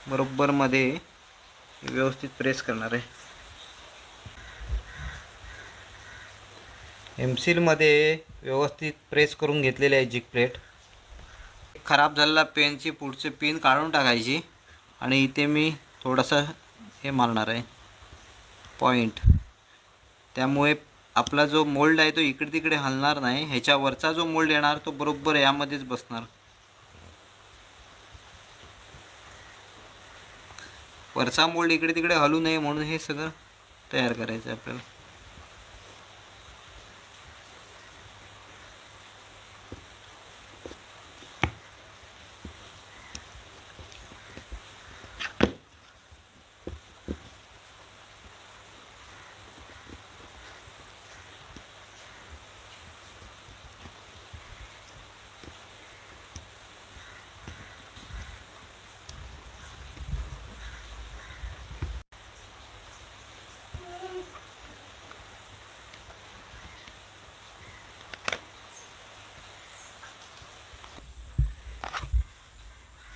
बरोबर मध्ये व्यवस्थित प्रेस करणार आहे। एमसीलमध्ये व्यवस्थित प्रेस करून घेतलेले आहे जिग प्लेट। खराब झालेला पेनची पुढचे पिन काढून टाकायची आणि इथे मी थोडासा हे मारणार आहे पॉइंट, त्यामुळे आपला जो मोल्ड आहे तो इकडे तिकडे हलणार नाही। ह्याच्यावरचा जो मोल्ड येणार तो बरोबर यामध्येच बसणार। वरचा मोल्ड इकडे तिकडे हलू नये म्हणून हे सगळं तयार करायचं आहे आपल्याला।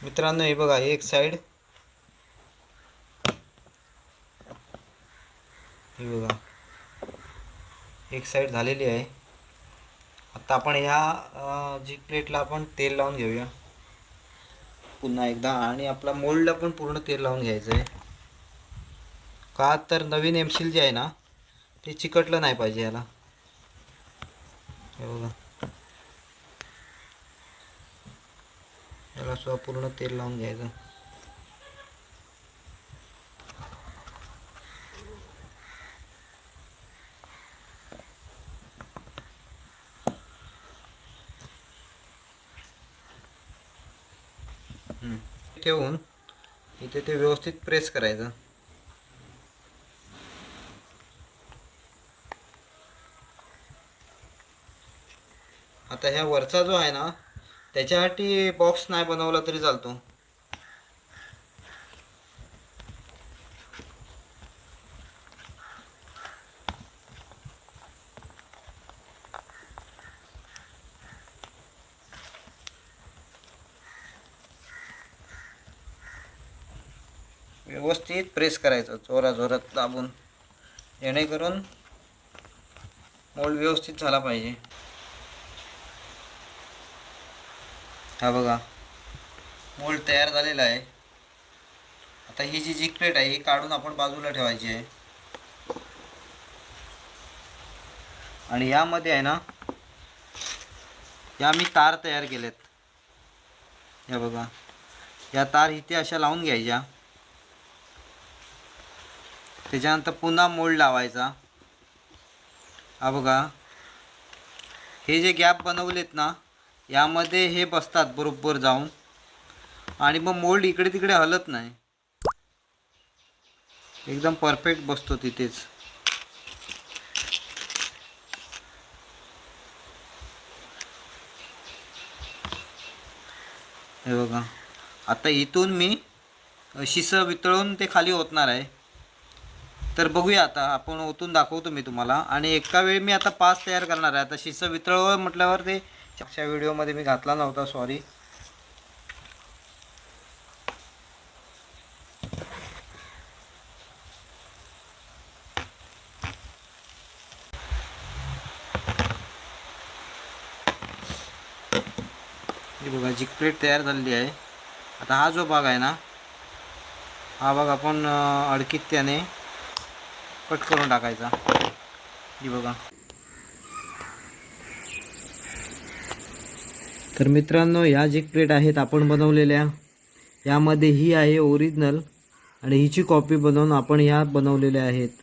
मित्रांनो हे बघा, एक साइड हे बघा, एक साइड झालेली आहे। आता आपण ह्या जिग प्लेटला आपण तेल लावून घेऊया पुन्हा एकदा, आणि आपला मोल्डला पण पूर्ण तेल लावून घ्यायचं आहे। का तर नवीन एमसील जे आहे ना ते चिकटलं नाही पाहिजे याला। हे बघा, याला सुद्धा पूर्ण तेल लावून घ्यायचं। ठेवून इथे ते व्यवस्थित प्रेस करायचं। आता ह्या वरचा जो आहे ना त्याच्यासाठी बॉक्स नाही बनवला तरी चालतो। व्यवस्थित प्रेस करायचं जोरात दाबून, जेणेकरून मोल्ड व्यवस्थित झाला पाहिजे। हा बघा, मोल्ड तयार झालेला आहे। आता ही जी जिग प्लेट आहे ही काढून आपण बाजूला ठेवायची आहे, आणि यामध्ये आहे ना या मी तार तयार केलेत। हे बघा, या तार इथे अशा लावून घ्यायच्या, त्याच्यानंतर पुन्हा मोल्ड लावायचा। हा बघा, हे जे गॅप बनवलेत ना यामध्ये हे बसतात बरोबर जाऊन, आणि मग मोल्ड इकडे तिकडे हलत नाही, एकदम परफेक्ट बसतो तिथेच। हे बघा, आता इथून मी शिस वितळून ते खाली ओतणार आहे। तर बघूया, आता आपण ओतून दाखवतो मी तुम्हाला, आणि एका वेळी मी आता 5 तयार करणार आहे। आता शिस वितळव म्हटल्यावर ते मागच्या व्हिडिओमध्ये मी घातला नव्हता, सॉरी। हे बघा, जिग प्लेट तयार झालेली आहे। आता हा जो भाग आहे ना हा भाग आपण अडकित्याने कट करून टाकायचा। हे बघा, तर मित्रांनो ह्या जिग प्लेट आहेत आपण बनवलेल्या। यामध्ये ही आहे ओरिजिनल, आणि हिची कॉपी बनवून आपण ह्या बनवलेल्या आहेत।